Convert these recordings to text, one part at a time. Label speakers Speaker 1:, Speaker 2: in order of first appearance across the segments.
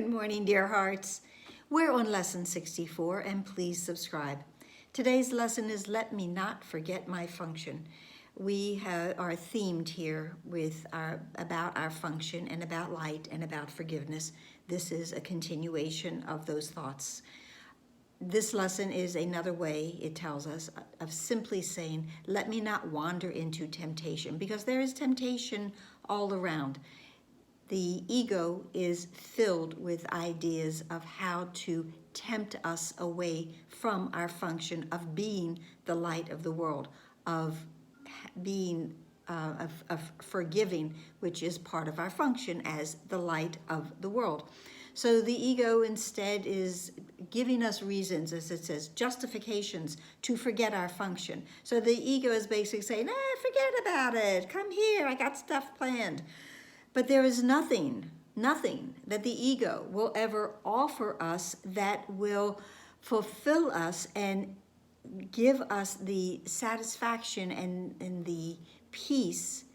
Speaker 1: Good morning, dear hearts. We're on lesson 64, and please subscribe. Today's lesson is Let Me Not Forget My Function. We are themed here with about our function and about light and about forgiveness. This is a continuation of those thoughts. This lesson is another way, it tells us, of simply saying, let me not wander into temptation, because there is temptation all around. The ego is filled with ideas of how to tempt us away from our function of being the light of the world, of being of forgiving, which is part of our function as the light of the world. So the ego instead is giving us reasons, as it says, justifications to forget our function. So the ego is basically saying, forget about it. Come here, I got stuff planned. But there is nothing that the ego will ever offer us that will fulfill us and give us the satisfaction and the peace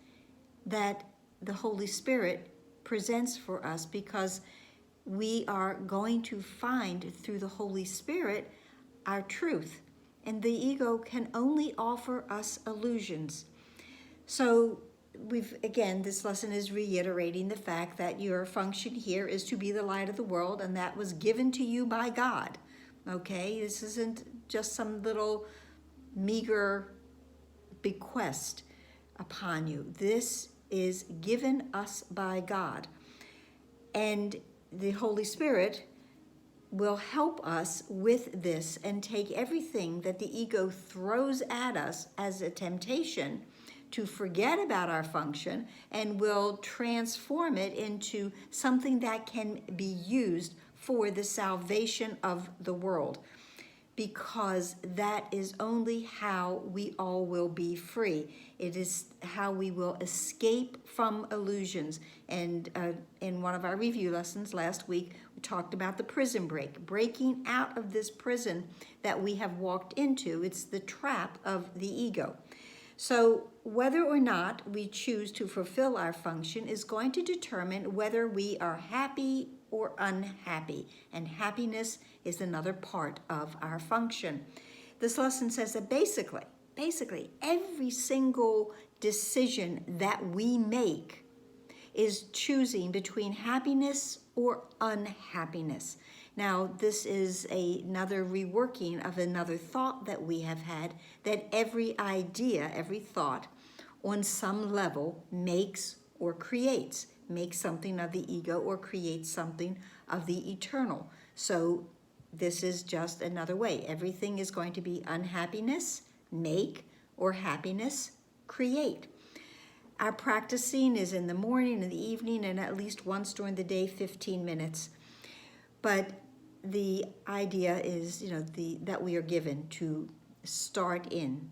Speaker 1: that the Holy Spirit presents for us, because we are going to find through the Holy Spirit our truth. And the ego can only offer us illusions. So this lesson is reiterating the fact that your function here is to be the light of the world, and that was given to you by God. Okay, this isn't just some little meager bequest upon you. This is given us by God. And the Holy Spirit will help us with this and take everything that the ego throws at us as a temptation to forget about our function, and will transform it into something that can be used for the salvation of the world, because that is only how we all will be free. It is how we will escape from illusions. And in one of our review lessons last week, we talked about the prison break, breaking out of this prison that we have walked into. It's the trap of the ego. So whether or not we choose to fulfill our function is going to determine whether we are happy or unhappy. And happiness is another part of our function. This lesson says that basically every single decision that we make is choosing between happiness or unhappiness. Now, this is another reworking of another thought that we have had, that every idea, every thought, on some level makes or creates, makes something of the ego or creates something of the eternal. So this is just another way. Everything is going to be unhappiness, make, or happiness, create. Our practicing is in the morning, in the evening, and at least once during the day, 15 minutes. But the idea is, that we are given to start in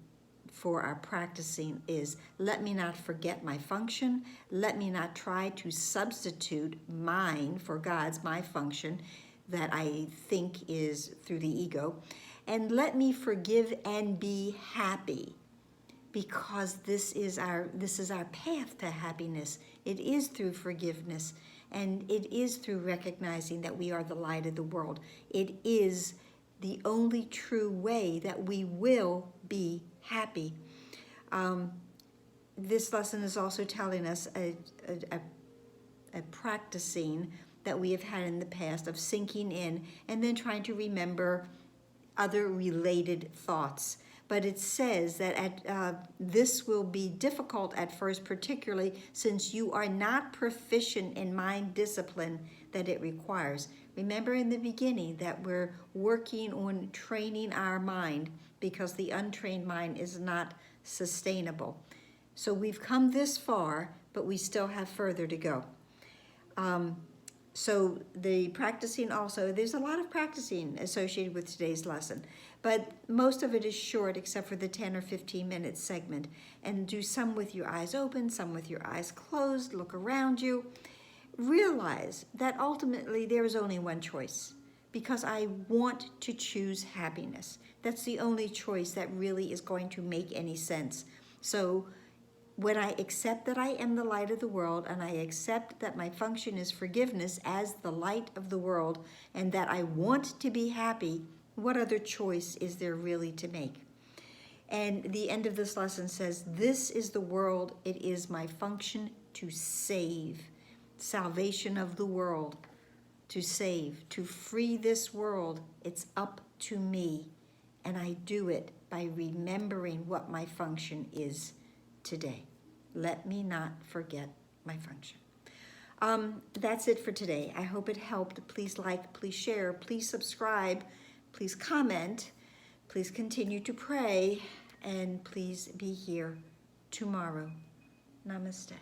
Speaker 1: for our practicing is, let me not forget my function. Let me not try to substitute mine for God's, my function that I think is through the ego. And let me forgive and be happy, because this is our path to happiness. It is through forgiveness, and it is through recognizing that we are the light of the world. It is the only true way that we will be happy. This lesson is also telling us a practicing that we have had in the past of sinking in and then trying to remember other related thoughts. But it says that this will be difficult at first, particularly since you are not proficient in mind discipline that it requires. Remember in the beginning that we're working on training our mind, because the untrained mind is not sustainable. So we've come this far, but we still have further to go. So the practicing also, there's a lot of practicing associated with today's lesson, but most of it is short except for the 10 or 15 minute segment. And do some with your eyes open, some with your eyes closed, look around you. Realize that ultimately there is only one choice, because I want to choose happiness. That's the only choice that really is going to make any sense. So when I accept that I am the light of the world, and I accept that my function is forgiveness as the light of the world, and that I want to be happy, what other choice is there really to make? And the end of this lesson says, this is the world, it is my function to save. Salvation of the world, to save, to free this world, it's up to me. And I do it by remembering what my function is today. Let me not forget my function. That's it for today. I hope it helped. Please like, please share, please subscribe, please comment, please continue to pray, and please be here tomorrow. Namaste.